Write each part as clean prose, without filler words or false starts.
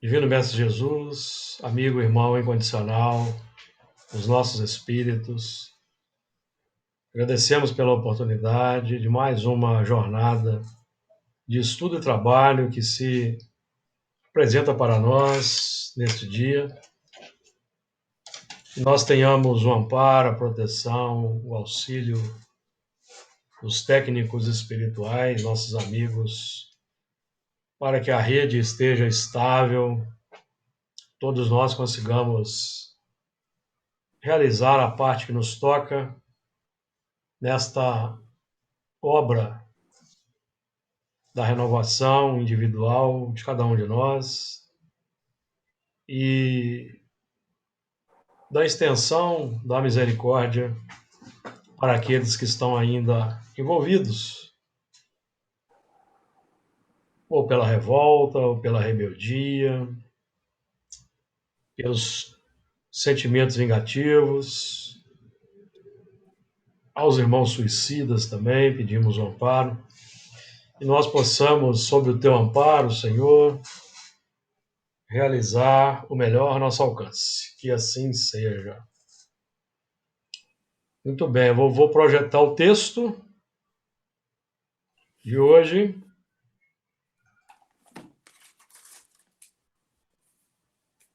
Divino Mestre Jesus, amigo, irmão incondicional, os nossos espíritos, agradecemos pela oportunidade de mais uma jornada de estudo e trabalho que se apresenta para nós neste dia. Que nós tenhamos o amparo, a proteção, o auxílio dos técnicos espirituais, nossos amigos, para que a rede esteja estável, todos nós consigamos realizar a parte que nos toca nesta obra da renovação individual de cada um de nós e da extensão da misericórdia para aqueles que estão ainda envolvidos, ou pela revolta, ou pela rebeldia, pelos sentimentos vingativos. Aos irmãos suicidas também pedimos o amparo. E nós possamos, sob o teu amparo, Senhor, realizar o melhor ao nosso alcance. Que assim seja. Muito bem, eu vou projetar o texto de hoje.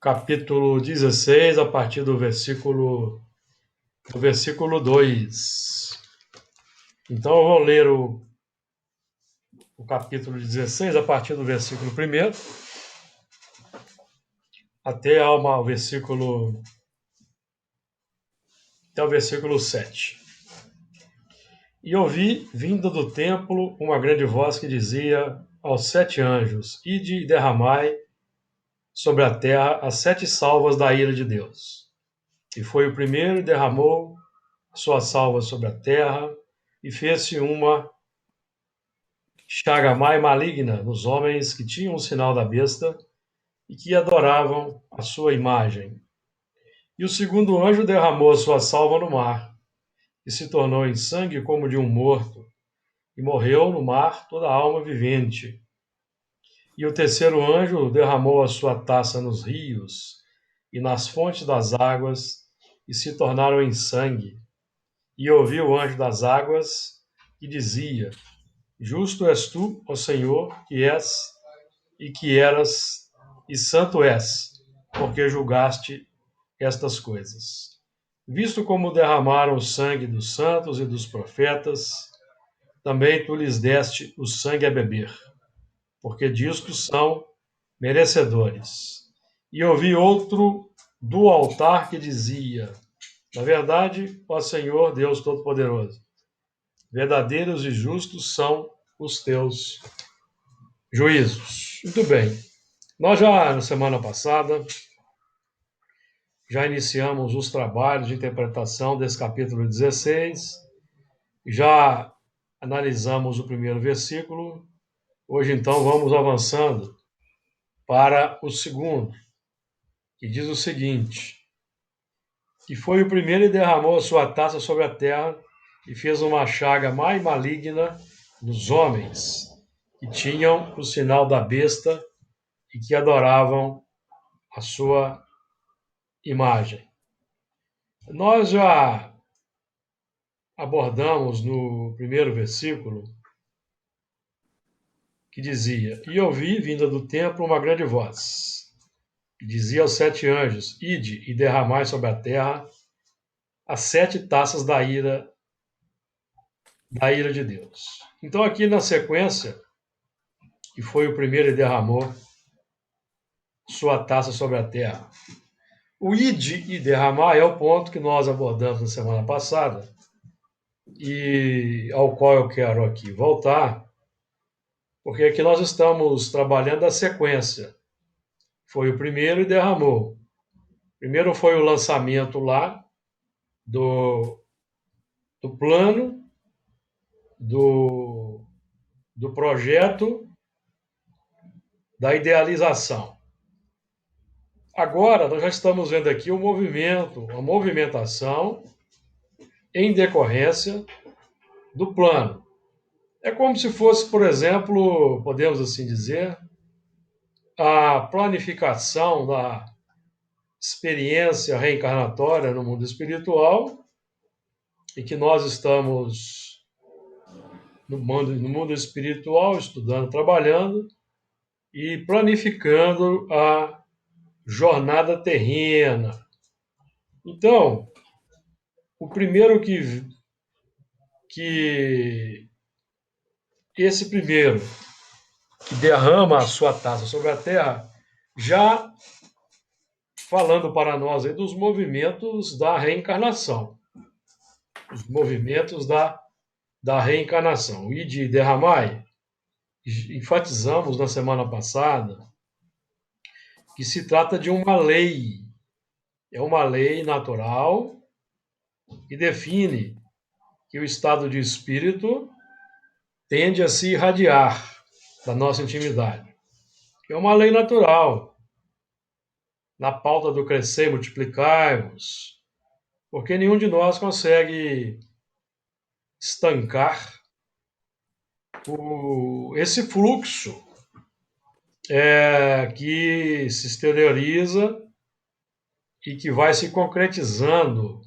Capítulo 16, a partir do versículo 2. Então eu vou ler o capítulo 16, a partir do versículo 1 até o versículo 7. E ouvi, vinda do templo, uma grande voz que dizia aos 7 anjos: Ide e derramai sobre a terra as 7 salvas da ira de Deus. E foi o primeiro e derramou suas salvas sobre a terra, e fez-se uma chaga má e maligna nos homens que tinham o sinal da besta e que adoravam a sua imagem. E o segundo anjo derramou a sua salva no mar, e se tornou em sangue como de um morto, e morreu no mar toda a alma vivente. E o terceiro anjo derramou a sua taça nos rios e nas fontes das águas, e se tornaram em sangue. E ouvi o anjo das águas, que dizia: Justo és tu, ó Senhor, que és e que eras, e santo és, porque julgaste estas coisas. Visto como derramaram o sangue dos santos e dos profetas, também tu lhes deste o sangue a beber, porque disto são merecedores. E ouvi outro do altar que dizia: Na verdade, ó Senhor Deus Todo-Poderoso, verdadeiros e justos são os teus juízos. Muito bem. Nós já, na semana passada, já iniciamos os trabalhos de interpretação desse capítulo 16, já analisamos o primeiro versículo. Hoje, então, vamos avançando para o segundo, que diz o seguinte: Que foi o primeiro e derramou a sua taça sobre a terra e fez uma chaga má e maligna nos homens que tinham o sinal da besta e que adoravam a sua imagem. Nós já abordamos no primeiro versículo que dizia: E ouvi, vinda do templo, uma grande voz, que dizia aos 7 anjos: Ide e derramai sobre a terra as 7 taças da ira de Deus. Então, aqui na sequência, que foi o primeiro e derramou sua taça sobre a terra. O ide e derramar é o ponto que nós abordamos na semana passada e ao qual eu quero aqui voltar, porque aqui nós estamos trabalhando a sequência. Foi o primeiro e derramou. Primeiro foi o lançamento lá do plano, do projeto, da idealização. Agora, nós já estamos vendo aqui o movimento, a movimentação em decorrência do plano. É como se fosse, por exemplo, podemos assim dizer, a planificação da experiência reencarnatória no mundo espiritual e que nós estamos no mundo espiritual, estudando, trabalhando e planificando a jornada terrena. Então, o primeiro que esse primeiro que derrama a sua taça sobre a terra, já falando para nós aí dos movimentos da reencarnação, os movimentos da reencarnação. E de derramar, enfatizamos na semana passada que se trata de uma lei, é uma lei natural que define que o estado de espírito tende a se irradiar da nossa intimidade. É uma lei natural, na pauta do crescer e multiplicar-vos, porque nenhum de nós consegue estancar esse fluxo que se exterioriza e que vai se concretizando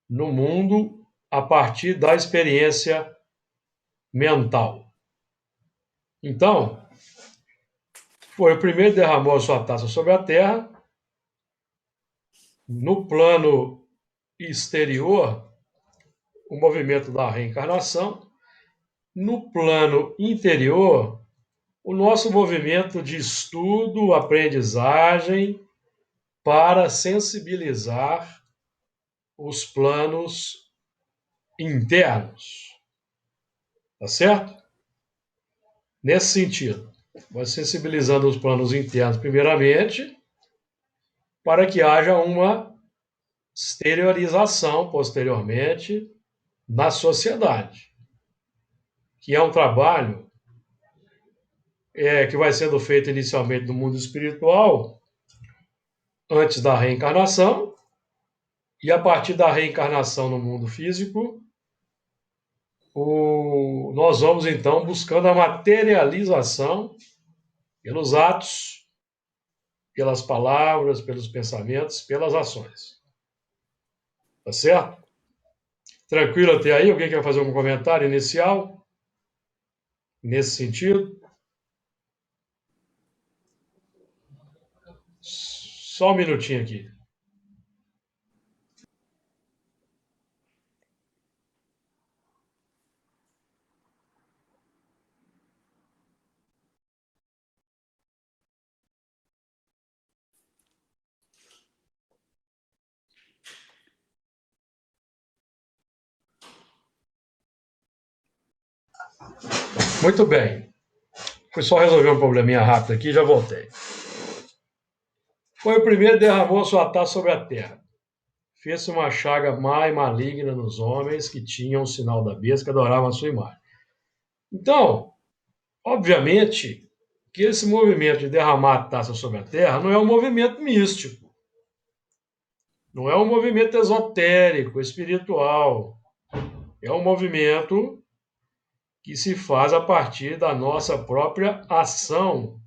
no mundo a partir da experiência mental. Então, foi o primeiro que derramou a sua taça sobre a terra. No plano exterior, o movimento da reencarnação. No plano interior, o nosso movimento de estudo, aprendizagem, para sensibilizar os planos internos. Tá certo? Nesse sentido, vai sensibilizando os planos internos, primeiramente, para que haja uma exteriorização, posteriormente, na sociedade, que é um trabalho que vai sendo feito inicialmente no mundo espiritual, antes da reencarnação, e a partir da reencarnação no mundo físico, nós vamos então buscando a materialização pelos atos, pelas palavras, pelos pensamentos, pelas ações. Tá certo? Tranquilo até aí? Alguém quer fazer algum comentário inicial nesse sentido? Só um minutinho aqui. Muito bem. Fui só resolver um probleminha rápido aqui e já voltei. Foi o primeiro que derramou sua taça sobre a terra. Fez-se uma chaga má e maligna nos homens que tinham o sinal da besta, que adoravam a sua imagem. Então, obviamente, que esse movimento de derramar a taça sobre a terra não é um movimento místico, não é um movimento esotérico, espiritual. É um movimento que se faz a partir da nossa própria ação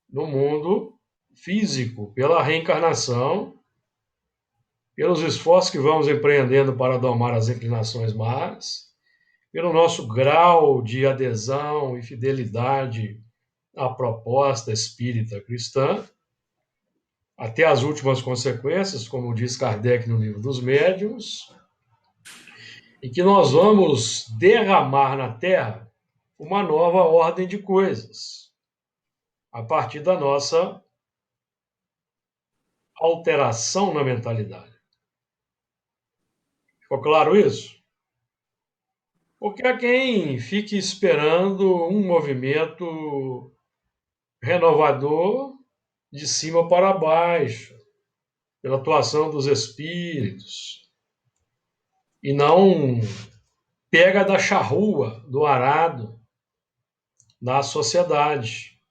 no mundo físico, pela reencarnação, pelos esforços que vamos empreendendo para domar as inclinações más, pelo nosso grau de adesão e fidelidade à proposta espírita cristã, até as últimas consequências, como diz Kardec no livro dos Médiuns, em que nós vamos derramar na Terra uma nova ordem de coisas, a partir da nossa alteração na mentalidade. Ficou claro isso? Porque há quem fique esperando um movimento renovador de cima para baixo, pela atuação dos espíritos, e não pega da charrua, do arado, na sociedade,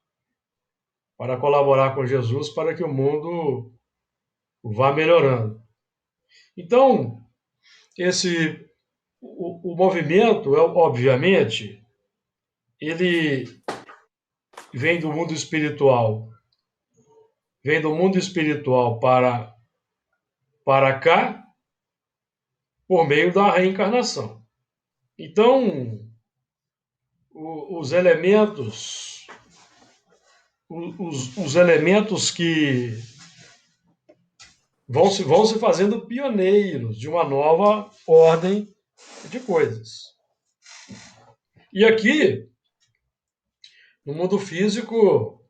para colaborar com Jesus para que o mundo vá melhorando. Então, o movimento, obviamente, ele vem do mundo espiritual, para cá por meio da reencarnação. Então, os elementos, os elementos que vão se fazendo pioneiros de uma nova ordem de coisas. E aqui, no mundo físico,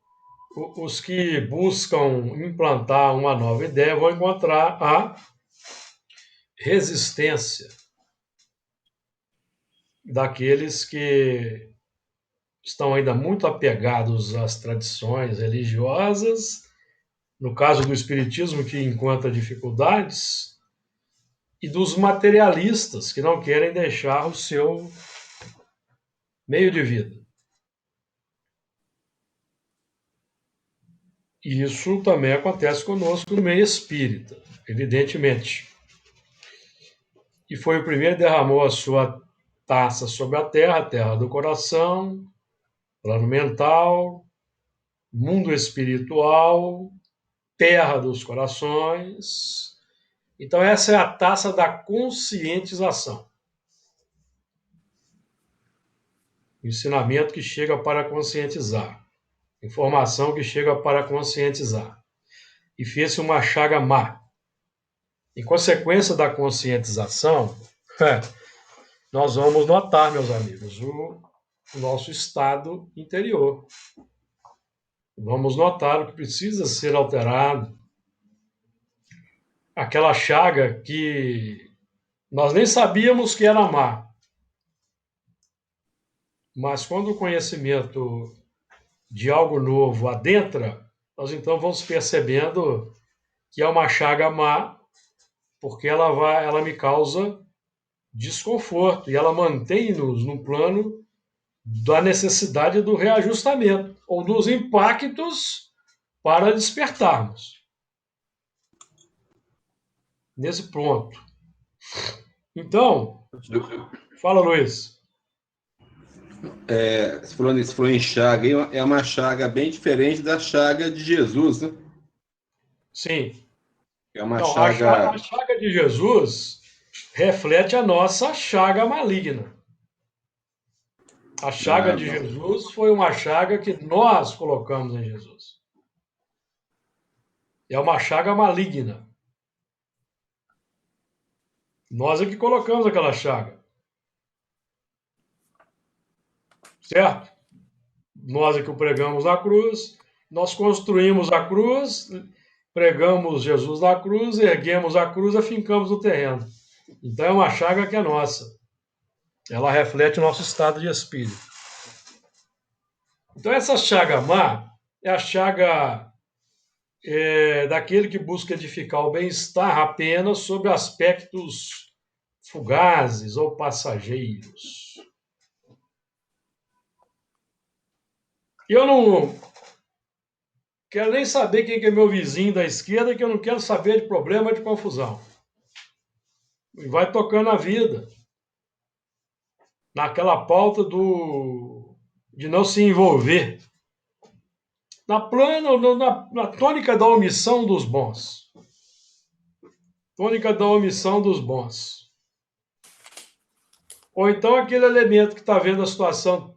os que buscam implantar uma nova ideia vão encontrar a resistência daqueles que estão ainda muito apegados às tradições religiosas, no caso do espiritismo, que encontra dificuldades, e dos materialistas, que não querem deixar o seu meio de vida. E isso também acontece conosco no meio espírita, evidentemente. E foi o primeiro que derramou a sua taça sobre a terra do coração, plano mental, mundo espiritual, terra dos corações. Então, essa é a taça da conscientização. Ensinamento que chega para conscientizar. Informação que chega para conscientizar. E fez-se uma chaga má. Em consequência da conscientização, nós vamos notar, meus amigos, o nosso estado interior. Vamos notar o que precisa ser alterado. Aquela chaga que nós nem sabíamos que era má. Mas quando o conhecimento de algo novo adentra, nós então vamos percebendo que é uma chaga má, porque ela me causa desconforto e ela mantém-nos no plano da necessidade do reajustamento ou dos impactos para despertarmos. Nesse ponto. Então, fala, Luiz. Você falou em chaga, é uma chaga bem diferente da chaga de Jesus, né? Sim. É uma Então, a chaga. chaga de Jesus reflete a nossa chaga maligna. A chaga Ah, de não. Jesus foi uma chaga que nós colocamos em Jesus. É uma chaga maligna. Nós é que colocamos aquela chaga. Certo? Nós é que o pregamos na cruz, nós construímos a cruz, pregamos Jesus na cruz, erguemos a cruz e afincamos no terreno. Então é uma chaga que é nossa. Ela reflete o nosso estado de espírito. Então essa chaga má é a chaga daquele que busca edificar o bem-estar apenas sobre aspectos fugazes ou passageiros. Eu não quero nem saber quem que é meu vizinho da esquerda, que eu não quero saber de problema, de confusão. E vai tocando a vida. Naquela pauta de não se envolver. Na tônica da omissão dos bons. Tônica da omissão dos bons. Ou então aquele elemento que está vendo a situação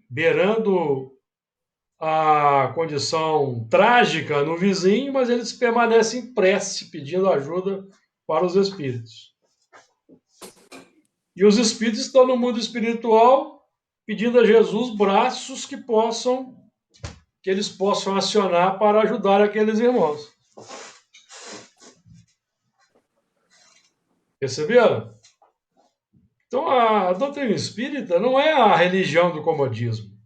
beirando a condição trágica no vizinho, mas eles permanecem em prece, pedindo ajuda para os espíritos. E os espíritos estão no mundo espiritual pedindo a Jesus braços que eles possam acionar para ajudar aqueles irmãos. Perceberam? Então a doutrina espírita não é a religião do comodismo,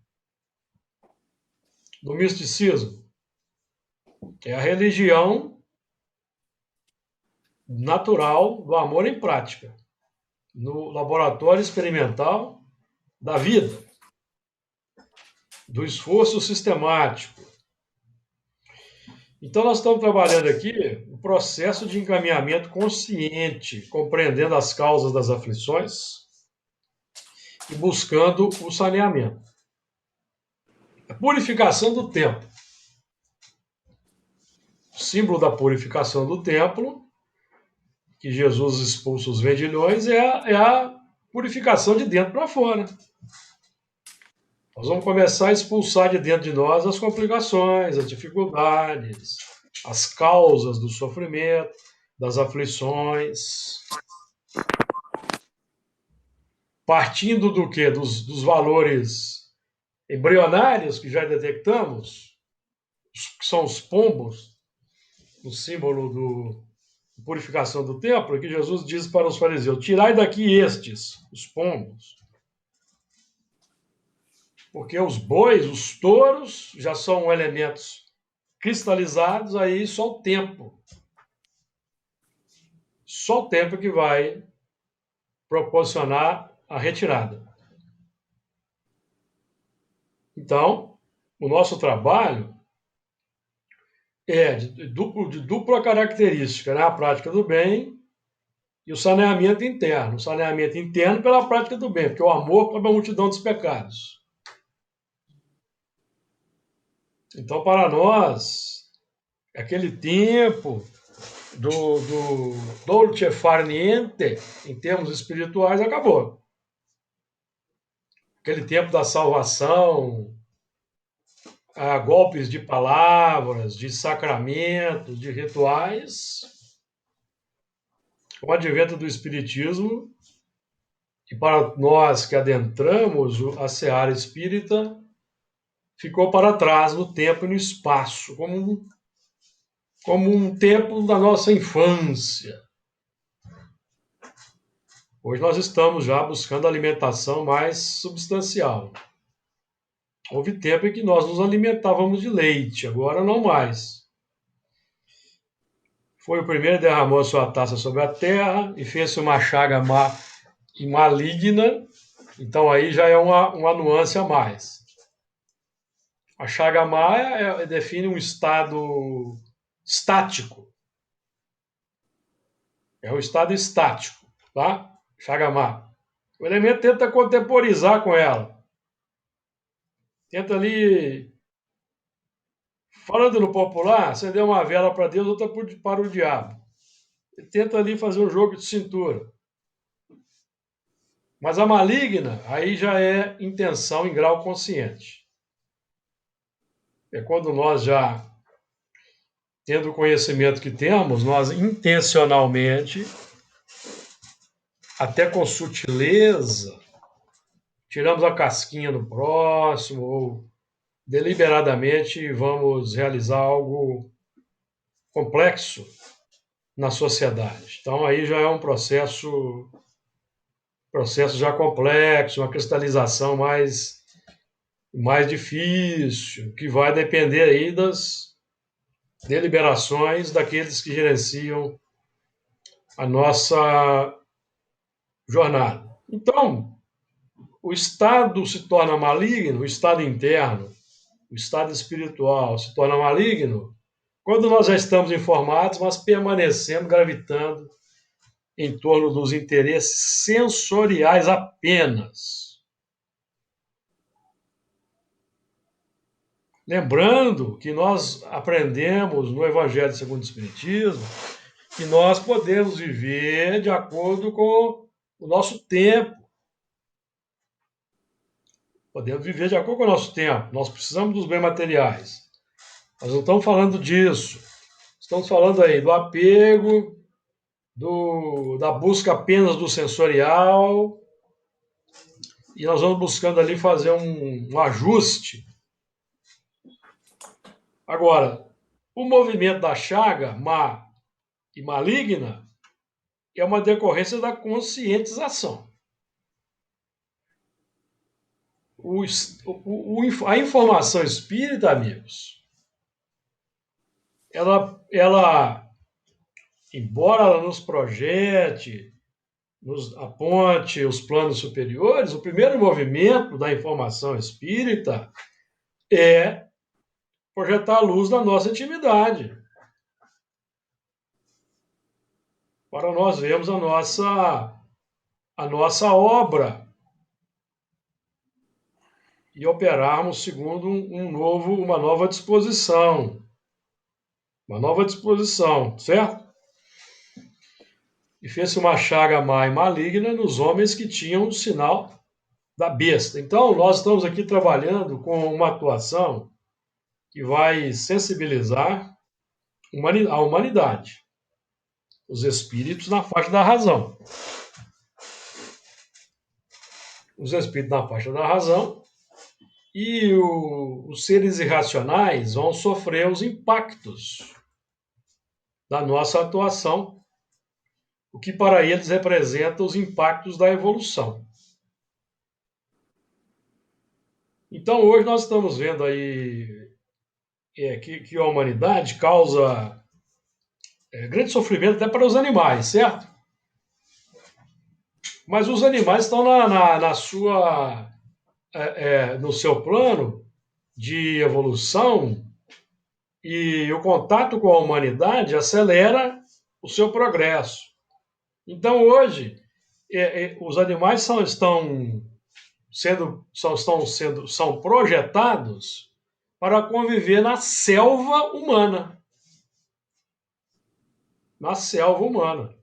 do misticismo. É a religião natural do amor em prática, no laboratório experimental da vida, do esforço sistemático. Então, nós estamos trabalhando aqui o processo de encaminhamento consciente, compreendendo as causas das aflições e buscando o saneamento. A purificação do templo. O símbolo da purificação do templo, que Jesus expulsa os vendilhões, é a purificação de dentro para fora. Nós vamos começar a expulsar de dentro de nós as complicações, as dificuldades, as causas do sofrimento, das aflições. Partindo do quê? Dos valores embrionários que já detectamos, que são os pombos, o símbolo da purificação do templo, que Jesus diz para os fariseus: tirai daqui estes, os pombos. Porque os bois, os touros, já são elementos cristalizados, aí só o tempo. Só o tempo que vai proporcionar a retirada. Então, o nosso trabalho é de dupla característica, né? A prática do bem e o saneamento interno. O saneamento interno pela prática do bem, porque o amor cobre a multidão dos pecados. Então, para nós, aquele tempo do dolce far niente, em termos espirituais, acabou. Aquele tempo da salvação, golpes de palavras, de sacramentos, de rituais, com o advento do Espiritismo, e para nós que adentramos a seara espírita, ficou para trás no tempo e no espaço, como um tempo da nossa infância. Hoje nós estamos já buscando alimentação mais substancial. Houve tempo em que nós nos alimentávamos de leite, agora não mais. Foi o primeiro que derramou a sua taça sobre a terra e fez uma chaga maligna, então aí já é uma nuance a mais. A chaga má define um estado estático. É um estado estático, tá? Chaga má. O elemento tenta contemporizar com ela. Tenta ali, falando no popular, acender uma vela para Deus, outra para o diabo. Ele tenta ali fazer um jogo de cintura. Mas a maligna, aí já é intenção em grau consciente. É quando nós já, tendo o conhecimento que temos, nós intencionalmente, até com sutileza, tiramos a casquinha do próximo, ou deliberadamente vamos realizar algo complexo na sociedade. Então aí já é um processo já complexo, uma cristalização mais difícil, que vai depender aí das deliberações daqueles que gerenciam a nossa jornada. Então, o estado se torna maligno, o estado interno, o estado espiritual se torna maligno quando nós já estamos informados, mas permanecendo, gravitando em torno dos interesses sensoriais apenas. Lembrando que nós aprendemos no Evangelho segundo o Espiritismo que nós podemos viver de acordo com o nosso tempo. Podemos viver de acordo com o nosso tempo. Nós precisamos dos bens materiais. Nós não estamos falando disso. Estamos falando aí do apego, da busca apenas do sensorial. E nós vamos buscando ali fazer um ajuste. Agora, o movimento da chaga má e maligna é uma decorrência da conscientização. A informação espírita, amigos, ela, embora ela nos projete, nos aponte os planos superiores, o primeiro movimento da informação espírita é projetar a luz na nossa intimidade, para nós vermos a nossa obra e operarmos segundo uma nova disposição. Uma nova disposição, certo? E fez-se uma chaga má e maligna nos homens que tinham o sinal da besta. Então, nós estamos aqui trabalhando com uma atuação que vai sensibilizar a humanidade, os espíritos na faixa da razão. Os espíritos na faixa da razão e os seres irracionais vão sofrer os impactos da nossa atuação, o que para eles representa os impactos da evolução. Então, hoje nós estamos vendo aí que a humanidade causa grande sofrimento até para os animais, certo? Mas os animais estão na sua, no seu plano de evolução e o contato com a humanidade acelera o seu progresso. Então, hoje, os animais são projetados para conviver na selva humana. Na selva humana.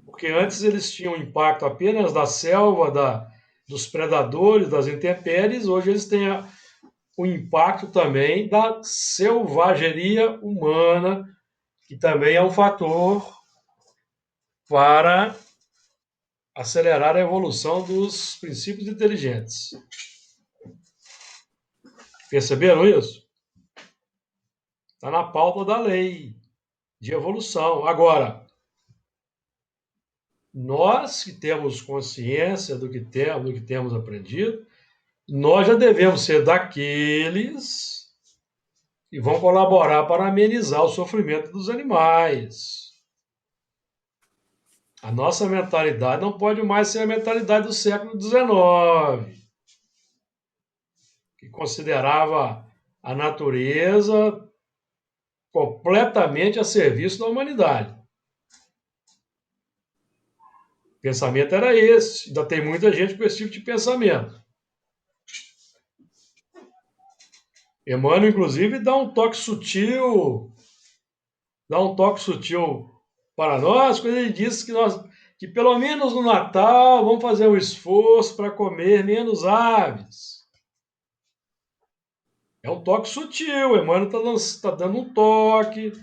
Porque antes eles tinham impacto apenas da selva, dos predadores, das intempéries, hoje eles têm o impacto também da selvageria humana, que também é um fator para acelerar a evolução dos princípios inteligentes. Perceberam isso? Está na pauta da lei de evolução. Agora, nós que temos consciência do que temos aprendido, nós já devemos ser daqueles que vão colaborar para amenizar o sofrimento dos animais. A nossa mentalidade não pode mais ser a mentalidade do século XIX, que considerava a natureza completamente a serviço da humanidade. O pensamento era esse. Ainda tem muita gente com esse tipo de pensamento. Emmanuel, inclusive, dá um toque sutil para nós, quando ele diz que pelo menos no Natal vamos fazer um esforço para comer menos aves. É um toque sutil, Emmanuel está dando um toque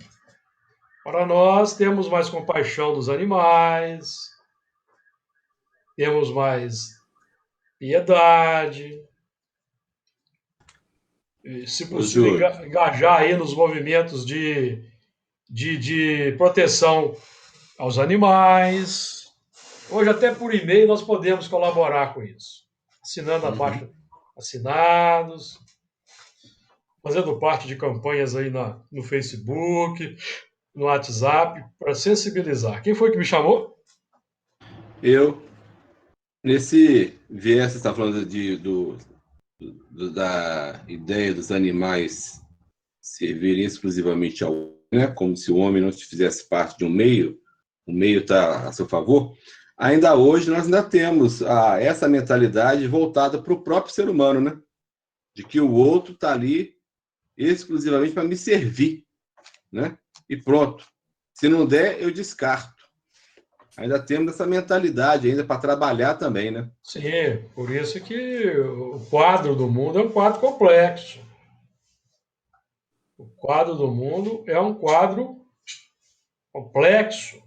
para nós termos mais compaixão dos animais, temos mais piedade, se Ô, possível Júlio, engajar aí nos movimentos de proteção aos animais. Hoje, até por e-mail, nós podemos colaborar com isso. Assinando a uhum. faixa assinados, fazendo parte de campanhas aí no Facebook, no WhatsApp, para sensibilizar. Quem foi que me chamou? Eu, nesse viés, você está falando da ideia dos animais servirem exclusivamente ao homem, né? Como se o homem não fizesse parte de um meio, o meio está a seu favor. Ainda hoje, nós ainda temos essa mentalidade voltada para o próprio ser humano, né? De que o outro está ali exclusivamente para me servir, né? E pronto. Se não der, eu descarto. Ainda temos essa mentalidade ainda para trabalhar também, né? Sim, por isso que o quadro do mundo é um quadro complexo. O quadro do mundo é um quadro complexo.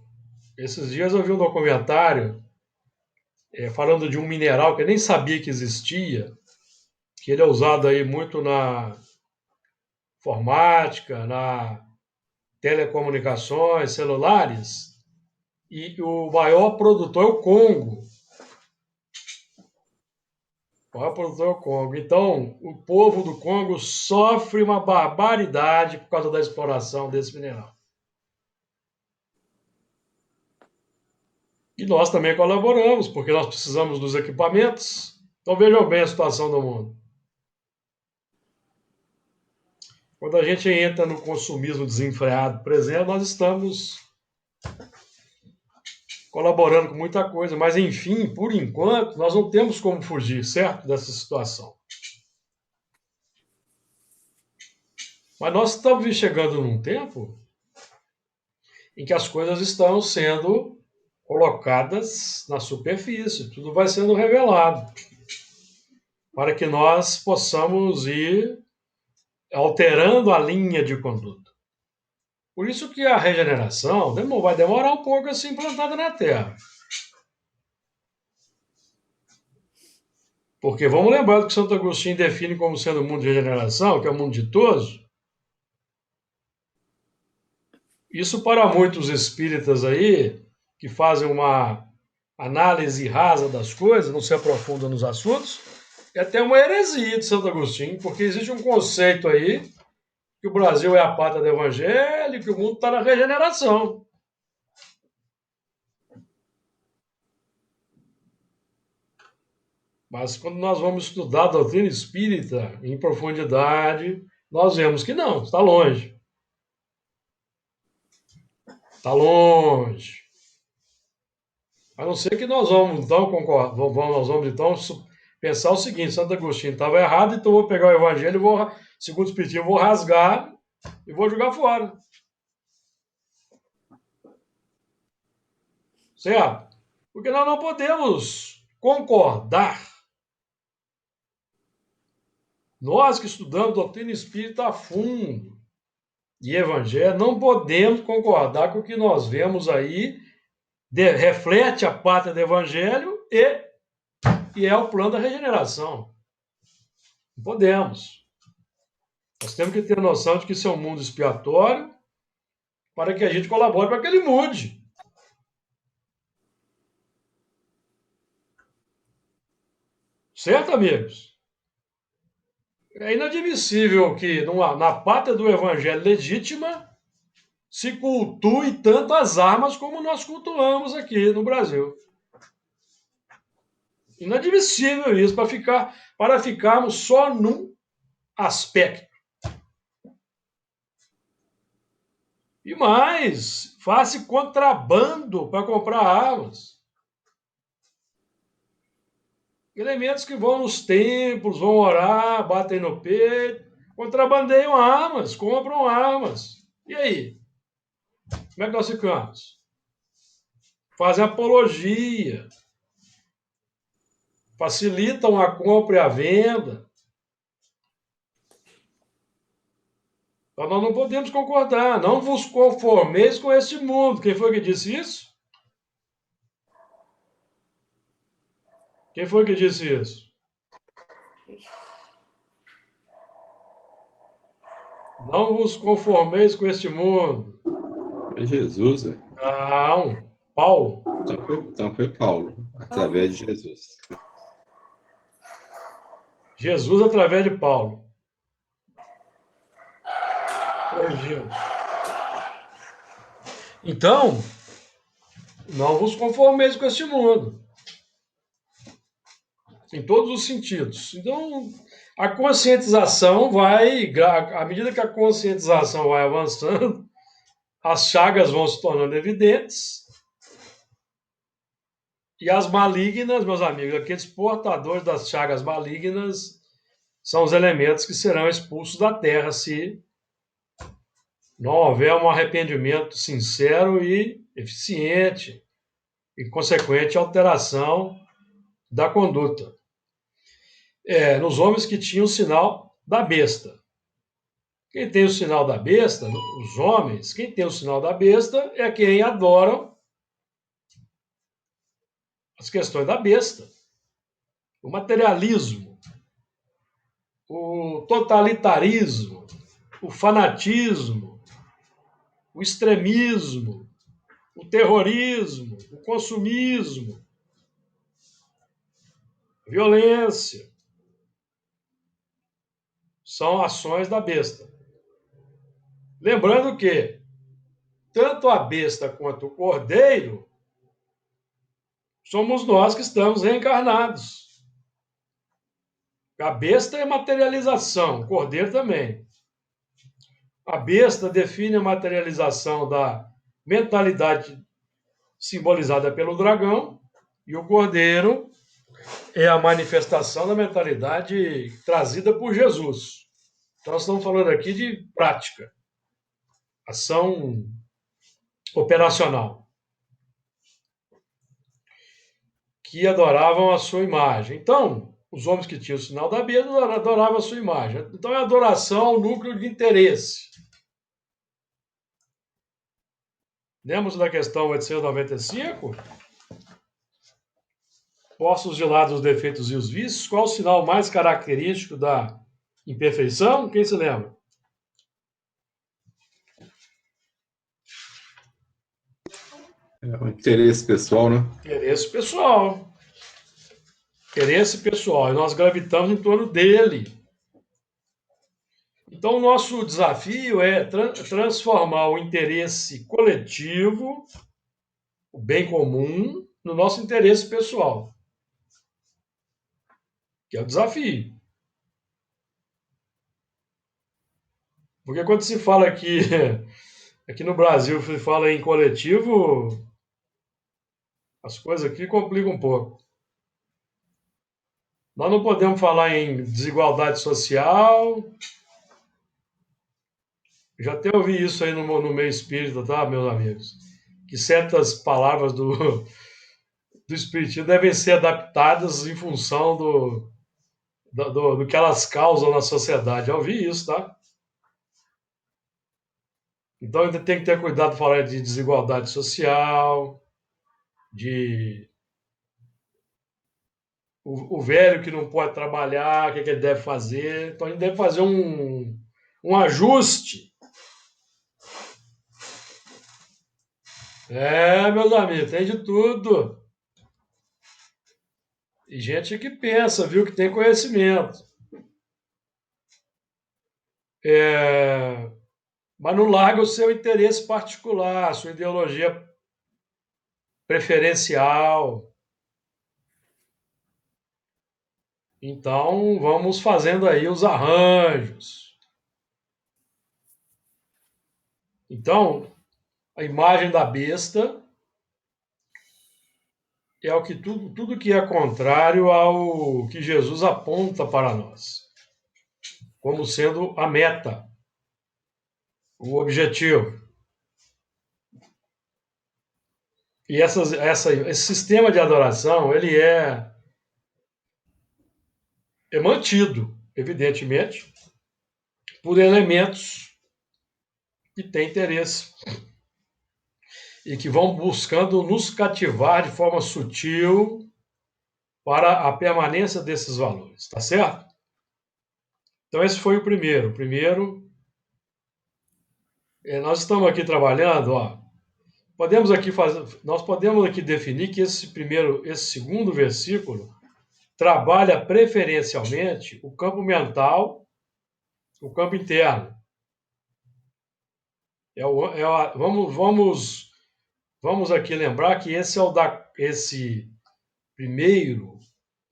Esses dias eu vi um documentário falando de um mineral que eu nem sabia que existia, que ele é usado aí muito na informática, na telecomunicações, celulares, e o maior produtor é o Congo. O maior produtor é o Congo. Então, o povo do Congo sofre uma barbaridade por causa da exploração desse mineral. E nós também colaboramos, porque nós precisamos dos equipamentos. Então vejam bem a situação do mundo. Quando a gente entra no consumismo desenfreado, por exemplo, nós estamos colaborando com muita coisa, mas enfim, por enquanto, nós não temos como fugir, certo, dessa situação. Mas nós estamos chegando num tempo em que as coisas estão sendo colocadas na superfície, tudo vai sendo revelado, para que nós possamos ir alterando a linha de conduta. Por isso que a regeneração vai demorar um pouco a ser implantada na Terra. Porque vamos lembrar do que Santo Agostinho define como sendo o mundo de regeneração, que é o mundo ditoso. Isso para muitos espíritas aí, que fazem uma análise rasa das coisas, não se aprofundam nos assuntos, é até uma heresia de Santo Agostinho, porque existe um conceito aí que o Brasil é a pátria do evangelho e que o mundo está na regeneração. Mas quando nós vamos estudar a doutrina espírita em profundidade, nós vemos que não, está longe. Está longe. A não ser que nós vamos, então, concordar, nós vamos, então, pensar o seguinte: Santo Agostinho estava errado, então eu vou pegar o evangelho e vou, segundo o Espiritismo, vou rasgar e vou jogar fora. Certo? Porque nós não podemos concordar. Nós que estudamos doutrina espírita a fundo e evangelho, não podemos concordar com o que nós vemos aí, reflete a pátria do evangelho e é o plano da regeneração. Não podemos. Nós temos que ter noção de que isso é um mundo expiatório para que a gente colabore para que ele mude. Certo, amigos? É inadmissível que na pátria do evangelho legítima se cultue tanto as armas como nós cultuamos aqui no Brasil. Inadmissível isso, para ficarmos só num aspecto. E mais, faça contrabando para comprar armas. Elementos que vão nos templos, vão orar, batem no peito, contrabandeiam armas, compram armas. E aí? Como é que nós ficamos? Fazem apologia, facilitam a compra e a venda. Então nós não podemos concordar. Não vos conformeis com este mundo. Quem foi que disse isso? Quem foi que disse isso? Não vos conformeis com este mundo. É Jesus, né? Não, Paulo. Então foi Paulo, através de Jesus. Jesus através de Paulo. Então, não vos conformeis com este mundo. Em todos os sentidos. Então, a conscientização vai, à medida que a conscientização vai avançando, as chagas vão se tornando evidentes e as malignas, meus amigos, aqueles portadores das chagas malignas são os elementos que serão expulsos da terra se não houver um arrependimento sincero e eficiente e consequente alteração da conduta. Nos homens que tinham o sinal da besta. Quem tem o sinal da besta, os homens, quem tem o sinal da besta é quem adora as questões da besta. O materialismo, o totalitarismo, o fanatismo, o extremismo, o terrorismo, o consumismo, a violência. São ações da besta. Lembrando que tanto a besta quanto o cordeiro somos nós que estamos reencarnados. A besta é materialização, o cordeiro também. A besta define a materialização da mentalidade simbolizada pelo dragão, e o cordeiro é a manifestação da mentalidade trazida por Jesus. Então, nós estamos falando aqui de prática, ação operacional, que adoravam a sua imagem. Então, os homens que tinham o sinal da besta adoravam a sua imagem. Então, é adoração ao núcleo de interesse. Lembra da questão 895? Postos de lado os defeitos e os vícios, qual o sinal mais característico da imperfeição? Quem se lembra? É o interesse pessoal, né? Interesse pessoal. Interesse pessoal. E nós gravitamos em torno dele. Então, o nosso desafio é transformar o interesse coletivo, o bem comum, no nosso interesse pessoal. Que é o desafio. Porque quando se fala aqui no Brasil, se fala em coletivo, as coisas aqui complicam um pouco. Nós não podemos falar em desigualdade social. Já até ouvi isso aí no meio espírita, tá, meus amigos? Que certas palavras do espiritismo devem ser adaptadas em função do que elas causam na sociedade. Já ouvi isso, tá? Então ainda tem que ter cuidado para falar de desigualdade social, de o velho que não pode trabalhar, o que ele deve fazer. Então a gente deve fazer um ajuste. É, meus amigos, tem de tudo. E gente que pensa, viu, que tem conhecimento. Mas não larga o seu interesse particular, a sua ideologia preferencial. Então, vamos fazendo aí os arranjos. Então, a imagem da besta é o que tudo que é contrário ao que Jesus aponta para nós, como sendo a meta, o objetivo. E esse sistema de adoração, ele é mantido, evidentemente, por elementos que têm interesse e que vão buscando nos cativar de forma sutil para a permanência desses valores, tá certo? Então esse foi o primeiro. O primeiro, nós estamos aqui trabalhando, ó, nós podemos aqui definir que esse segundo versículo trabalha preferencialmente o campo mental, o campo interno. Vamos aqui lembrar que esse primeiro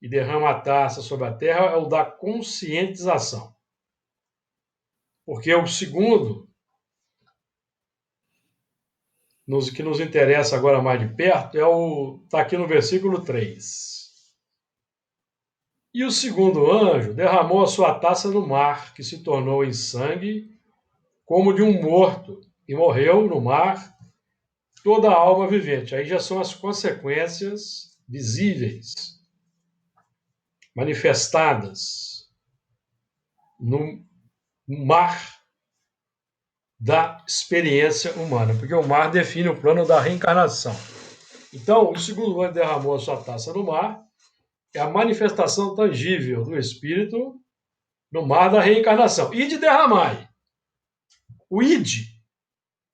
e derrama a taça sobre a terra é o da conscientização. Porque o segundo, que nos interessa agora mais de perto, está aqui no versículo 3. E o segundo anjo derramou a sua taça no mar, que se tornou em sangue, como de um morto, e morreu no mar toda a alma vivente. Aí já são as consequências visíveis, manifestadas no mar da experiência humana, porque o mar define o plano da reencarnação. Então, o segundo anjo derramou a sua taça no mar, é a manifestação tangível do Espírito no mar da reencarnação. Ide derramai. O ide.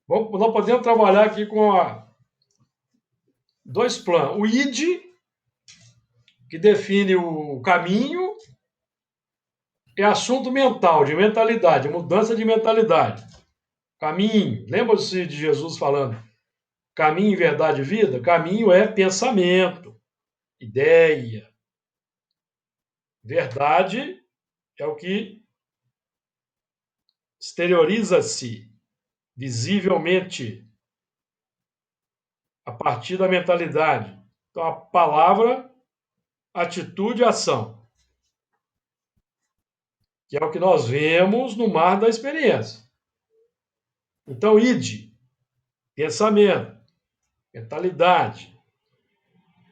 Nós podemos trabalhar aqui com dois planos. O ide, que define o caminho, é assunto mental, de mentalidade, mudança de mentalidade. Caminho. Lembra-se de Jesus falando caminho, verdade e vida? Caminho é pensamento, ideia. Verdade é o que exterioriza-se visivelmente. a partir da mentalidade. Então, a palavra, atitude e ação, que é o que nós vemos no mar da experiência. Então, id, pensamento, mentalidade,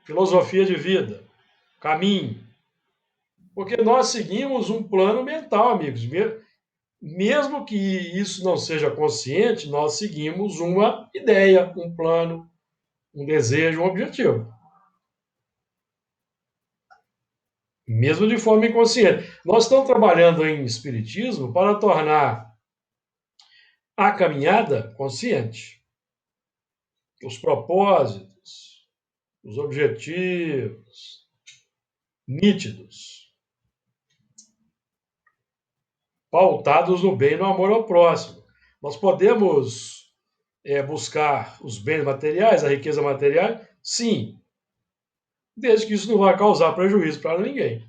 filosofia de vida, caminho. Porque nós seguimos um plano mental, amigos. Mesmo que isso não seja consciente, nós seguimos uma ideia, um plano, um desejo, um objetivo. Mesmo de forma inconsciente. Nós estamos trabalhando em espiritismo para tornar a caminhada consciente. Os propósitos, os objetivos nítidos, pautados no bem e no amor ao próximo. Nós podemos buscar os bens materiais, a riqueza material? Sim, desde que isso não vai causar prejuízo para ninguém.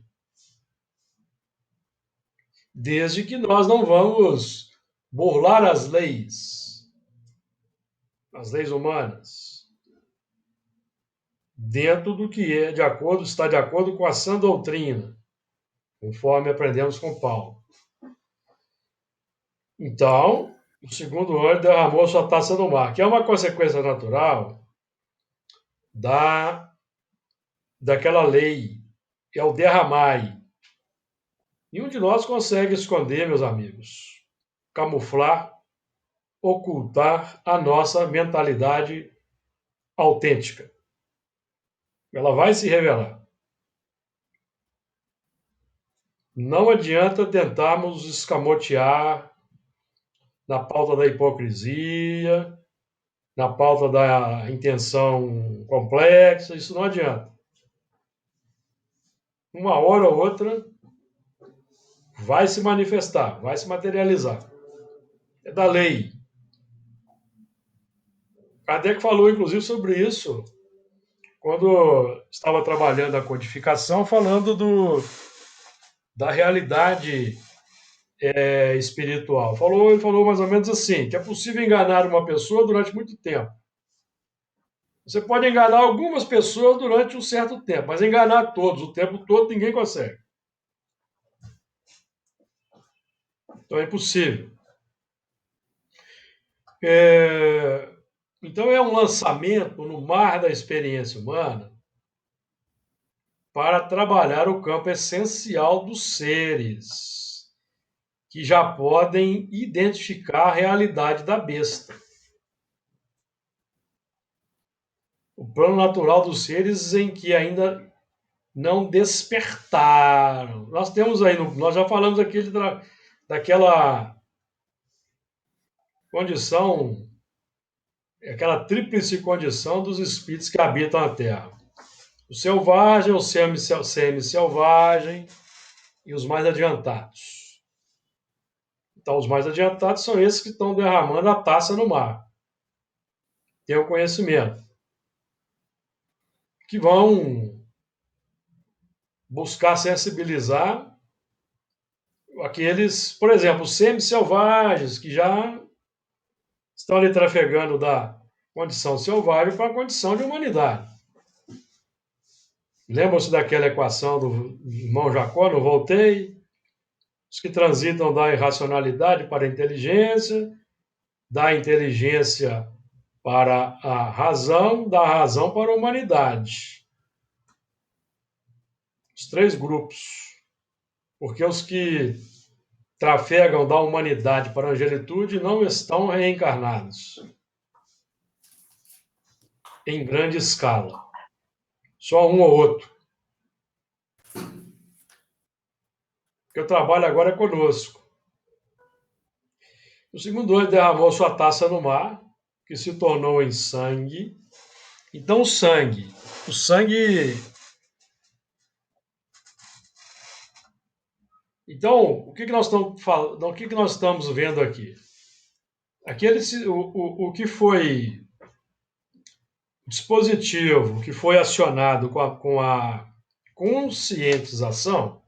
Desde que nós não vamos burlar as leis humanas, dentro do que está de acordo com a sã doutrina, conforme aprendemos com Paulo. Então, o segundo anjo derramou sua taça no mar, que é uma consequência natural daquela lei, que é o derramai. Nenhum de nós consegue esconder, meus amigos, camuflar, ocultar a nossa mentalidade autêntica. Ela vai se revelar. Não adianta tentarmos escamotear na pauta da hipocrisia, na pauta da intenção complexa, isso não adianta. Uma hora ou outra vai se manifestar, vai se materializar. É da lei. Kardec falou, inclusive, sobre isso quando estava trabalhando a codificação, falando da realidade espiritual. Ele falou mais ou menos assim, que é possível enganar uma pessoa durante muito tempo. Você pode enganar algumas pessoas durante um certo tempo, mas enganar todos, o tempo todo, ninguém consegue. Então é impossível. Então é um lançamento no mar da experiência humana para trabalhar o campo essencial dos seres, que já podem identificar a realidade da besta. O plano natural dos seres em que ainda não despertaram. Nós temos aí, nós já falamos aqui daquela condição, aquela tríplice condição dos espíritos que habitam a Terra. O selvagem, o semi-selvagem e os mais adiantados. Então, os mais adiantados são esses que estão derramando a taça no mar. Tem o conhecimento. Que vão buscar sensibilizar aqueles, por exemplo, os semi-selvagens, que já estão ali trafegando da condição selvagem para a condição de humanidade. Lembram-se daquela equação do irmão Jacó, não voltei? Os que transitam da irracionalidade para a inteligência, da inteligência para a razão, da razão para a humanidade. Os três grupos. Porque os que trafegam da humanidade para a angelitude não estão reencarnados em grande escala. Só um ou outro. Porque o trabalho agora é conosco. O segundo anjo derramou sua taça no mar, que se tornou em sangue. Então, o sangue. Então, o que nós estamos falando? O que nós estamos vendo aqui? O que foi o dispositivo que foi acionado com a conscientização,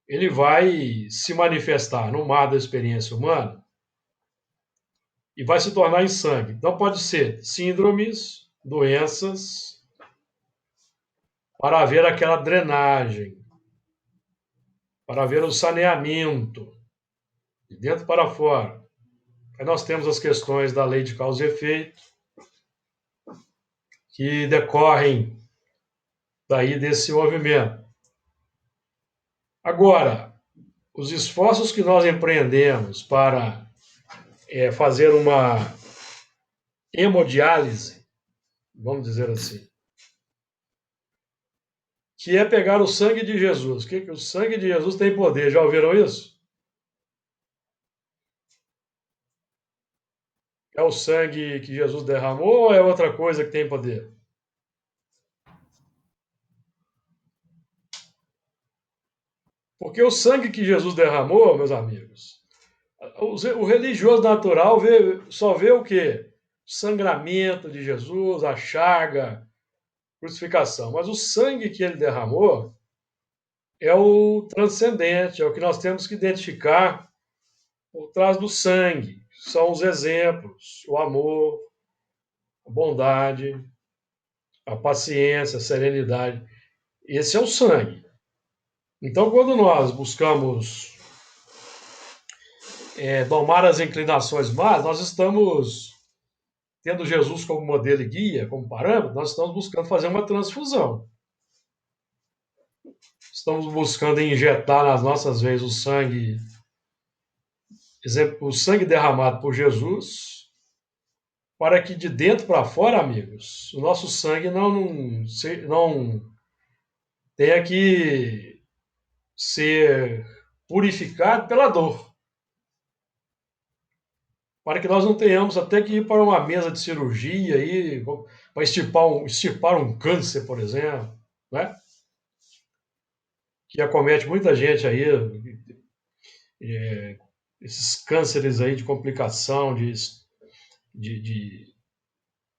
ele vai se manifestar no mar da experiência humana e vai se tornar em sangue. Então, pode ser síndromes, doenças, para haver aquela drenagem, para haver o saneamento, de dentro para fora. Aí nós temos as questões da lei de causa e efeito, que decorrem daí desse movimento. Agora, os esforços que nós empreendemos para fazer uma hemodiálise, vamos dizer assim, que é pegar o sangue de Jesus. Que o sangue de Jesus tem poder, já ouviram isso? É o sangue que Jesus derramou ou é outra coisa que tem poder? Porque o sangue que Jesus derramou, meus amigos, o religioso natural só vê o quê? O sangramento de Jesus, a chaga, crucificação. Mas o sangue que ele derramou é o transcendente, é o que nós temos que identificar por trás do sangue. São os exemplos, o amor, a bondade, a paciência, a serenidade. Esse é o sangue. Então, quando nós buscamos domar as inclinações más, nós estamos, tendo Jesus como modelo e guia, como parâmetro, nós estamos buscando fazer uma transfusão. Estamos buscando injetar nas nossas veias o sangue, exemplo, o sangue derramado por Jesus, para que de dentro para fora, amigos, o nosso sangue não tenha que ser purificado pela dor. Para que nós não tenhamos até que ir para uma mesa de cirurgia aí, para extirpar um câncer, por exemplo, né? Que acomete muita gente aí, esses cânceres aí de complicação, de, de,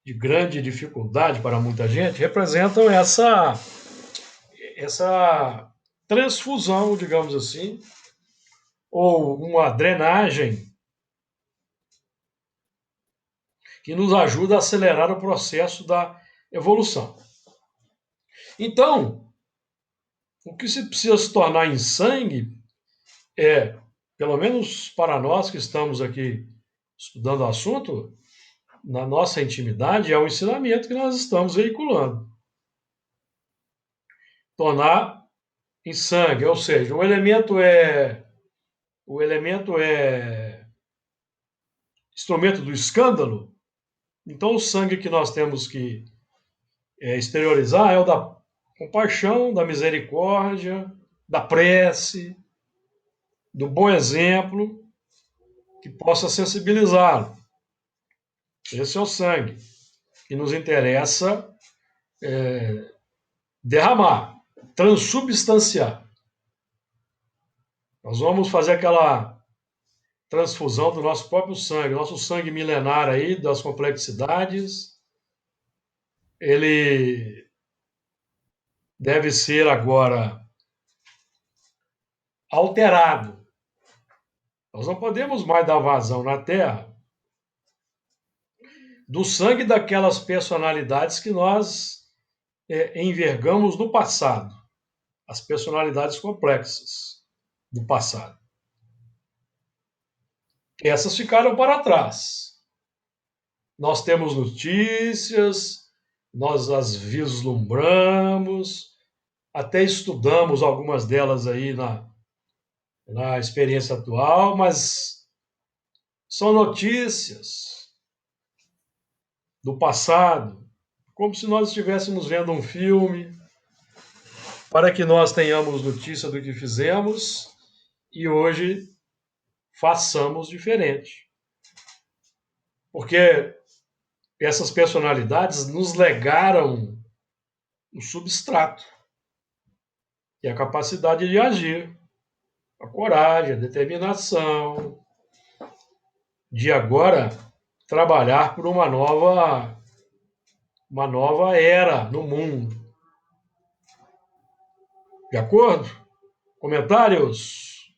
de grande dificuldade para muita gente, representam essa transfusão, digamos assim, ou uma drenagem que nos ajuda a acelerar o processo da evolução. Então, o que se precisa se tornar em sangue é, pelo menos para nós que estamos aqui estudando o assunto, na nossa intimidade, é o ensinamento que nós estamos veiculando. Tornar em sangue, ou seja, o elemento é instrumento do escândalo. Então, o sangue que nós temos que exteriorizar é o da compaixão, da misericórdia, da prece, do bom exemplo, que possa sensibilizá-lo. Esse é o sangue que nos interessa derramar, transubstanciar. Nós vamos fazer aquela transfusão do nosso próprio sangue, nosso sangue milenar aí, das complexidades, ele deve ser agora alterado. Nós não podemos mais dar vazão na Terra do sangue daquelas personalidades que nós envergamos no passado, as personalidades complexas do passado. Essas ficaram para trás. Nós temos notícias, nós as vislumbramos, até estudamos algumas delas aí na experiência atual, mas são notícias do passado, como se nós estivéssemos vendo um filme, para que nós tenhamos notícia do que fizemos e hoje façamos diferente. Porque essas personalidades nos legaram um substrato, que é a capacidade de agir, a coragem, a determinação, de agora trabalhar por uma nova era no mundo. De acordo? Comentários?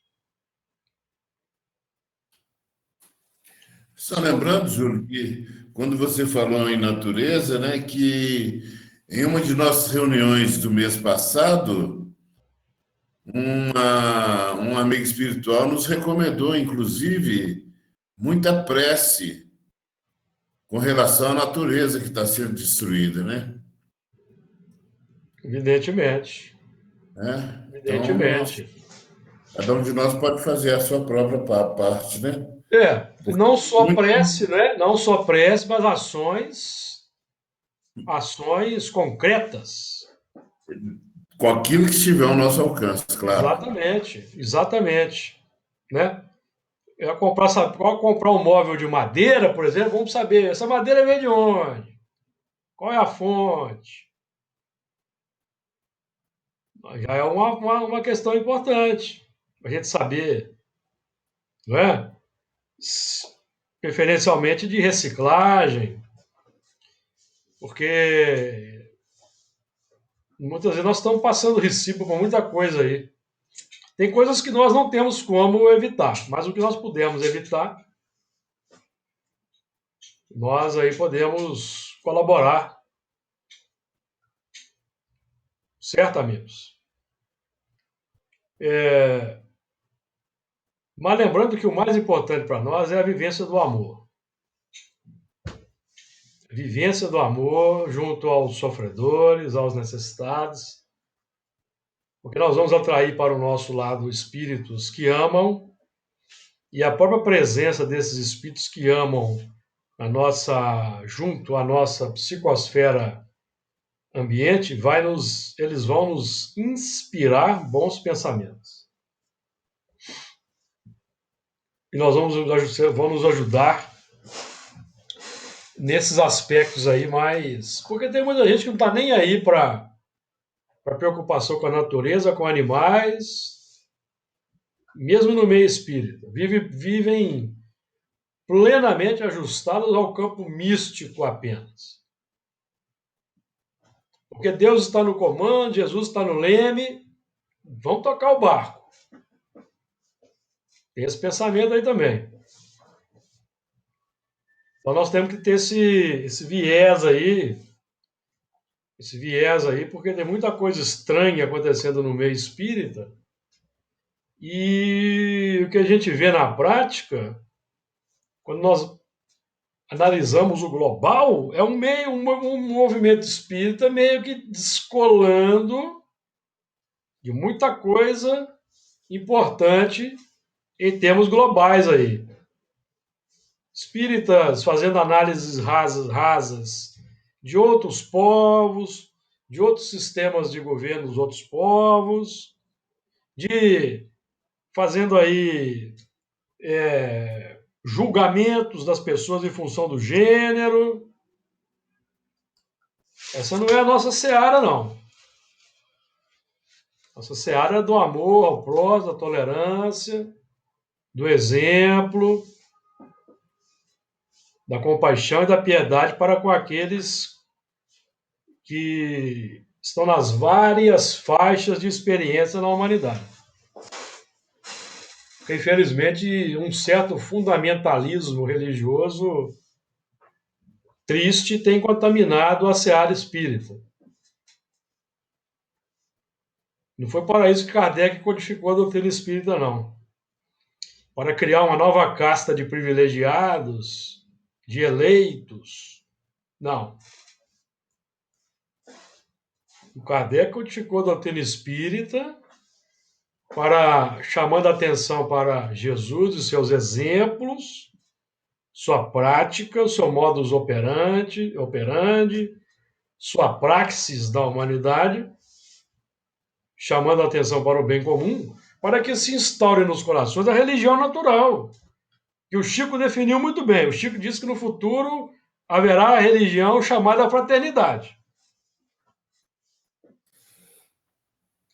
Só lembrando, Júlio, que quando você falou em natureza, né, que em uma de nossas reuniões do mês passado, um amigo espiritual nos recomendou, inclusive, muita prece com relação à natureza que está sendo destruída, né? Evidentemente. Então, Evidentemente. cada um de nós pode fazer a sua própria parte, né? Porque Não só muito prece, né? Não só prece, mas ações concretas. com aquilo que estiver ao nosso alcance, claro. Exatamente, exatamente, né? Comprar um móvel de madeira, por exemplo, vamos saber, essa madeira vem de onde? Qual é a fonte? Já é uma questão importante para a gente saber, não é? Preferencialmente de reciclagem, porque muitas vezes nós estamos passando recibo por muita coisa aí. Tem coisas que nós não temos como evitar, mas o que nós pudermos evitar, nós aí podemos colaborar, certo, amigos? Mas lembrando que o mais importante para nós é a vivência do amor. Vivência do amor junto aos sofredores, aos necessitados, porque nós vamos atrair para o nosso lado espíritos que amam, e a própria presença desses espíritos que amam junto à nossa psicosfera ambiente, eles vão nos inspirar bons pensamentos. E nós vão nos ajudar nesses aspectos aí mais. Porque tem muita gente que não está nem aí para preocupação com a natureza, com animais, mesmo no meio espírita. Vivem plenamente ajustados ao campo místico apenas. Porque Deus está no comando, Jesus está no leme, vão tocar o barco. Tem esse pensamento aí também. Então nós temos que ter esse viés aí, porque tem muita coisa estranha acontecendo no meio espírita, e o que a gente vê na prática, quando nós analisamos o global, é um movimento espírita meio que descolando de muita coisa importante em termos globais aí. Espíritas fazendo análises rasas de outros povos, de outros sistemas de governo dos outros povos, de fazendo aí julgamentos das pessoas em função do gênero. Essa não é a nossa seara, não. Nossa seara é do amor ao próximo, da tolerância, do exemplo, da compaixão e da piedade para com aqueles que estão nas várias faixas de experiência na humanidade. Porque, infelizmente, um certo fundamentalismo religioso triste tem contaminado a seara espírita. Não foi para isso que Kardec codificou a doutrina espírita, não. Para criar uma nova casta de privilegiados, de eleitos. Não. O Kardec codificou a doutrina espírita chamando a atenção para Jesus e seus exemplos, sua prática, o seu modus operandi, sua praxis da humanidade, chamando a atenção para o bem comum, para que se instaure nos corações a religião natural, que o Chico definiu muito bem. O Chico disse que no futuro haverá a religião chamada fraternidade.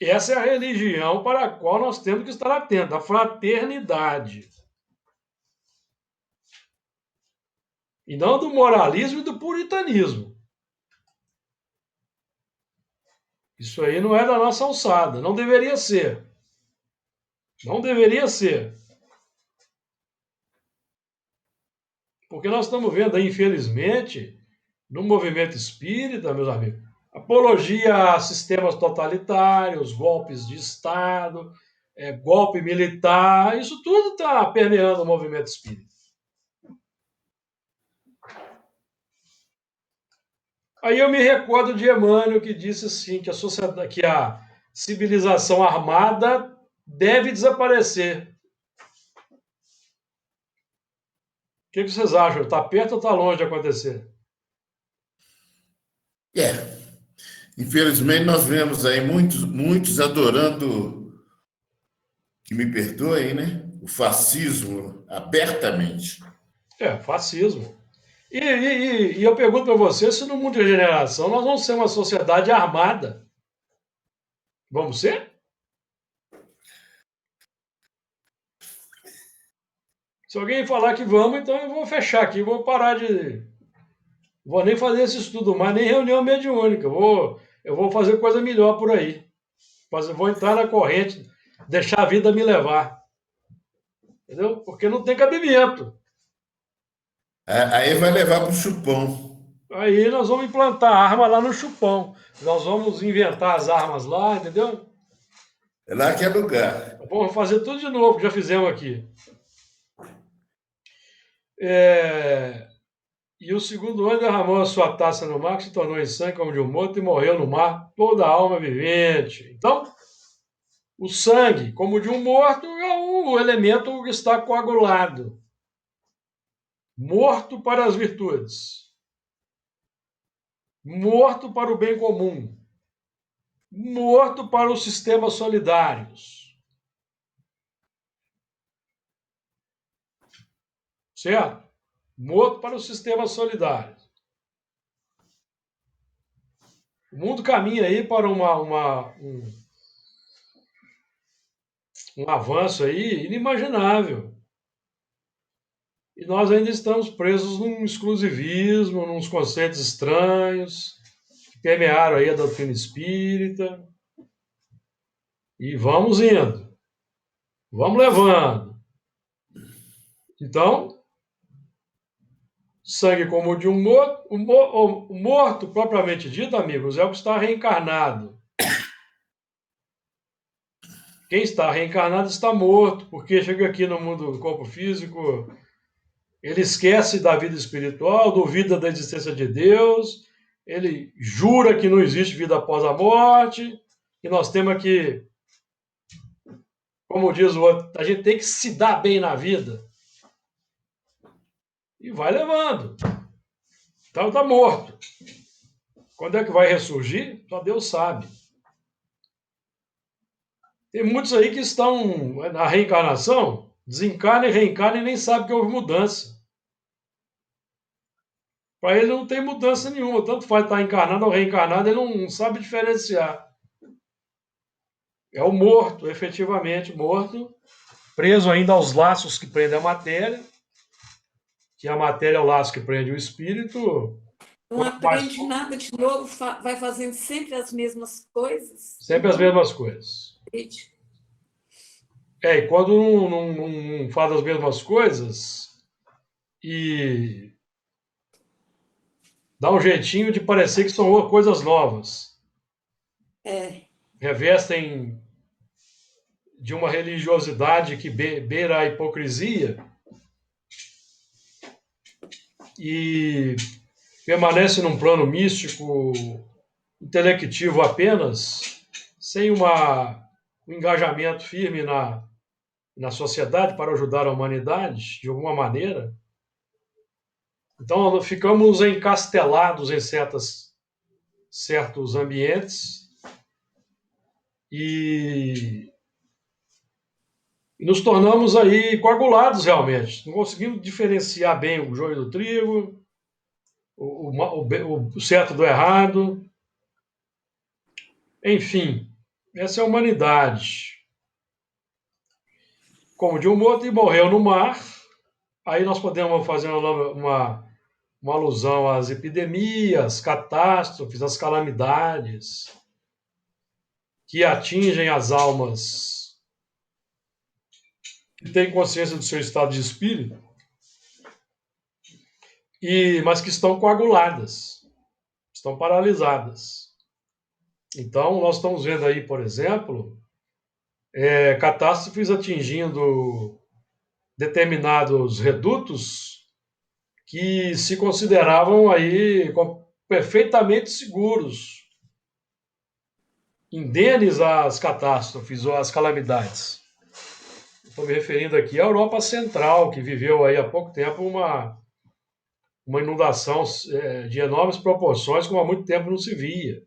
Essa é a religião para a qual nós temos que estar atentos, a fraternidade. E não do moralismo e do puritanismo. Isso aí não é da nossa alçada, não deveria ser. Não deveria ser. Porque nós estamos vendo aí, infelizmente, no movimento espírita, meus amigos, apologia a sistemas totalitários, golpes de Estado, golpe militar, isso tudo está permeando o movimento espírita. Aí eu me recordo de Emmanuel, que disse assim, que a civilização armada deve desaparecer. O que vocês acham? Está perto ou está longe de acontecer? Infelizmente, nós vemos aí muitos adorando, que me perdoem, né? O fascismo abertamente. Fascismo. E eu pergunto para você se no mundo de regeneração nós vamos ser uma sociedade armada. Vamos ser? Se alguém falar que vamos, então eu vou fechar aqui, vou parar de... Vou nem fazer esse estudo mais, nem reunião mediúnica. Eu vou fazer coisa melhor por aí. Vou entrar na corrente, deixar a vida me levar. Entendeu? Porque não tem cabimento. Aí vai levar para o chupão. Aí nós vamos implantar a arma lá no chupão. Nós vamos inventar as armas lá, entendeu? É lá que é lugar. Vamos fazer tudo de novo, que já fizemos aqui. E o segundo anjo derramou a sua taça no mar, que se tornou em sangue como de um morto, e morreu no mar toda a alma vivente. Então, o sangue, como de um morto, é o elemento que está coagulado. Morto para as virtudes. Morto para o bem comum. Morto para os sistemas solidários. Certo? Morto para os sistemas solidários. O mundo caminha aí para um avanço aí inimaginável. E nós ainda estamos presos num exclusivismo, nos conceitos estranhos, que permearam aí a doutrina espírita. E vamos indo. Vamos levando. Então, sangue como o de um morto. O morto, propriamente dito, amigos, é o que está reencarnado. Quem está reencarnado está morto, porque chega aqui no mundo do corpo físico, ele esquece da vida espiritual, duvida da existência de Deus, ele jura que não existe vida após a morte, que nós temos que, como diz o outro, a gente tem que se dar bem na vida. E vai levando. Então está morto. Quando é que vai ressurgir? Só Deus sabe. Tem muitos aí que estão na reencarnação, desencarna e reencarna e nem sabe que houve mudança. Para ele não tem mudança nenhuma, tanto faz estar encarnado ou reencarnado, ele não sabe diferenciar. É o morto, efetivamente morto, preso ainda aos laços que prendem a matéria, que a matéria é o laço que prende o espírito. Não aprende nada de novo, vai fazendo sempre as mesmas coisas. Sempre as mesmas coisas. E quando não faz as mesmas coisas e dá um jeitinho de parecer que são coisas novas. Revestem de uma religiosidade que beira a hipocrisia e permanece num plano místico, intelectivo apenas, sem um engajamento firme na sociedade para ajudar a humanidade, de alguma maneira. Então, ficamos encastelados em certos ambientes e nos tornamos aí coagulados realmente. Não conseguimos diferenciar bem o joio do trigo, o certo do errado. Enfim, essa é a humanidade. Como de um morto e morreu no mar, aí nós podemos fazer uma alusão às epidemias, catástrofes, às calamidades que atingem as almas que têm consciência do seu estado de espírito mas que estão coaguladas, estão paralisadas. Então, nós estamos vendo aí, por exemplo, catástrofes atingindo determinados redutos que se consideravam aí perfeitamente seguros, indenes às catástrofes ou às calamidades. Estou me referindo aqui à Europa Central, que viveu aí há pouco tempo uma inundação de enormes proporções, como há muito tempo não se via.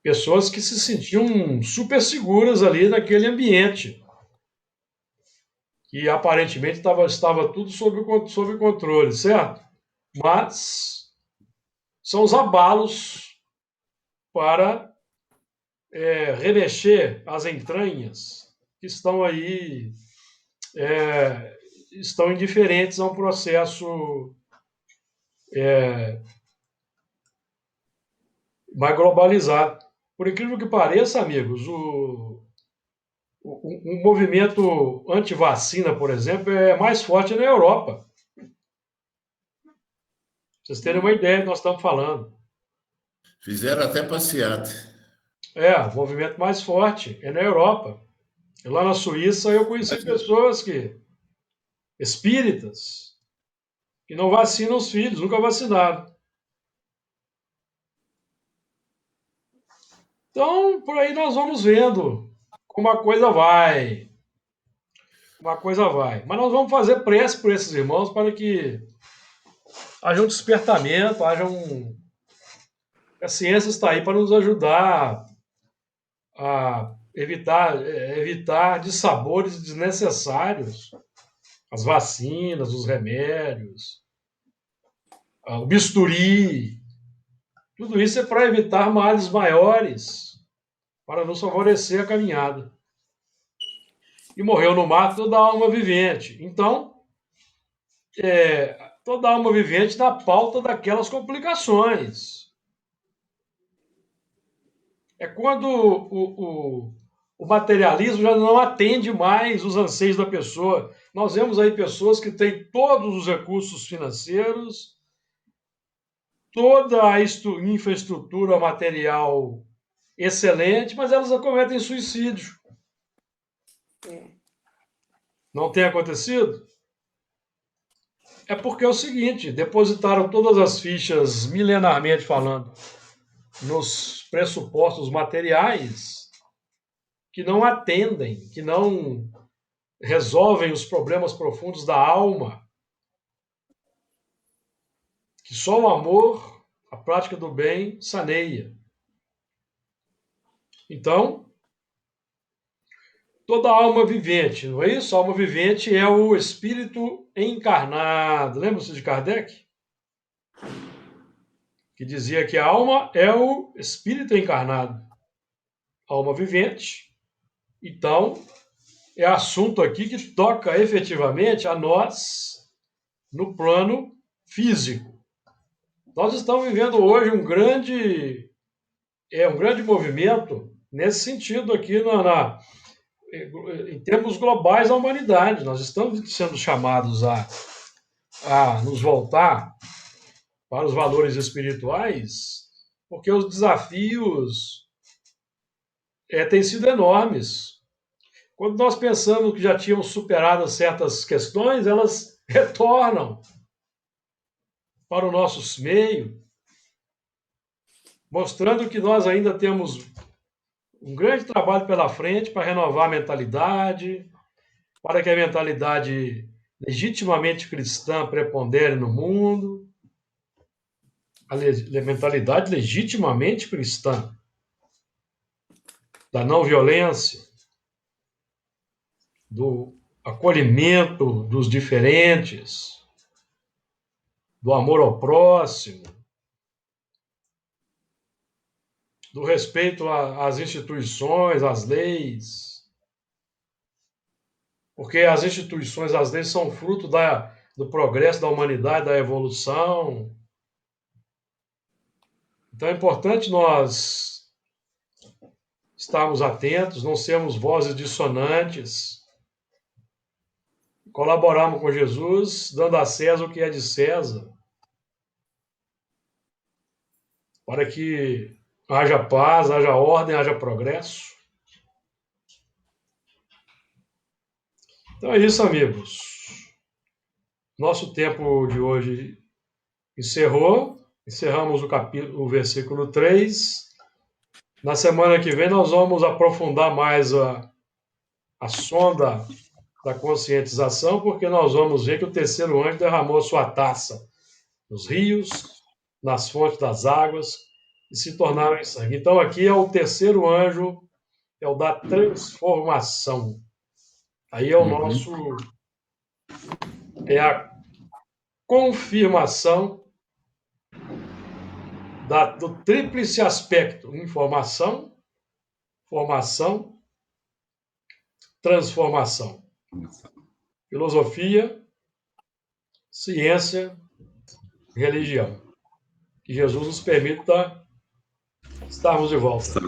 Pessoas que se sentiam super seguras ali naquele ambiente, que aparentemente estava tudo sob controle, certo? Mas são os abalos para remexer as entranhas que estão aí, estão indiferentes a um processo mais globalizado. Por incrível que pareça, amigos, o movimento anti-vacina, por exemplo, é mais forte na Europa. Pra vocês terem uma ideia do que nós estamos falando. Fizeram até passeata. O movimento mais forte é na Europa. Lá na Suíça eu conheci pessoas espíritas, que não vacinam os filhos, nunca vacinaram. Então, por aí nós vamos vendo como a coisa vai. Mas nós vamos fazer prece por esses irmãos para que haja um despertamento, a ciência está aí para nos ajudar a evitar dissabores desnecessários, as vacinas, os remédios, o bisturi. Tudo isso é para evitar males maiores, para nos favorecer a caminhada. E morreu no mar toda alma vivente. Então, toda alma vivente na pauta daquelas complicações. É quando o materialismo já não atende mais os anseios da pessoa. Nós vemos aí pessoas que têm todos os recursos financeiros, toda a infraestrutura material excelente, mas elas cometem suicídio. Não tem acontecido? É porque é o seguinte, depositaram todas as fichas, milenarmente falando, nos pressupostos materiais que não atendem, que não resolvem os problemas profundos da alma, que só o amor, a prática do bem, saneia. Então, toda alma vivente, não é isso? A alma vivente é o espírito encarnado. Lembra-se de Kardec? Que dizia que a alma é o espírito encarnado. Alma vivente. Então, é assunto aqui que toca efetivamente a nós no plano físico. Nós estamos vivendo hoje um grande movimento nesse sentido aqui em termos globais da humanidade. Nós estamos sendo chamados a nos voltar para os valores espirituais, porque os desafios têm sido enormes. Quando nós pensamos que já tínhamos superado certas questões, elas retornam para o nosso meio, mostrando que nós ainda temos um grande trabalho pela frente para renovar a mentalidade, para que a mentalidade legitimamente cristã prepondere no mundo, a mentalidade legitimamente cristã, da não violência, do acolhimento dos diferentes, do amor ao próximo, do respeito às instituições, às leis, porque as instituições, as leis são fruto do progresso da humanidade, da evolução. Então é importante nós estarmos atentos, não sermos vozes dissonantes, colaborarmos com Jesus, dando a César o que é de César, para que haja paz, haja ordem, haja progresso. Então é isso, amigos. Nosso tempo de hoje encerrou. Encerramos o versículo 3. Na semana que vem nós vamos aprofundar mais a sonda da conscientização, porque nós vamos ver que o terceiro anjo derramou sua taça nos rios, nas fontes das águas, e se tornaram em sangue. Então aqui é o terceiro anjo, é o da transformação. Aí é o nosso... É a confirmação do tríplice aspecto: informação, formação, transformação. Filosofia, ciência, religião. Que Jesus nos permita estarmos de volta.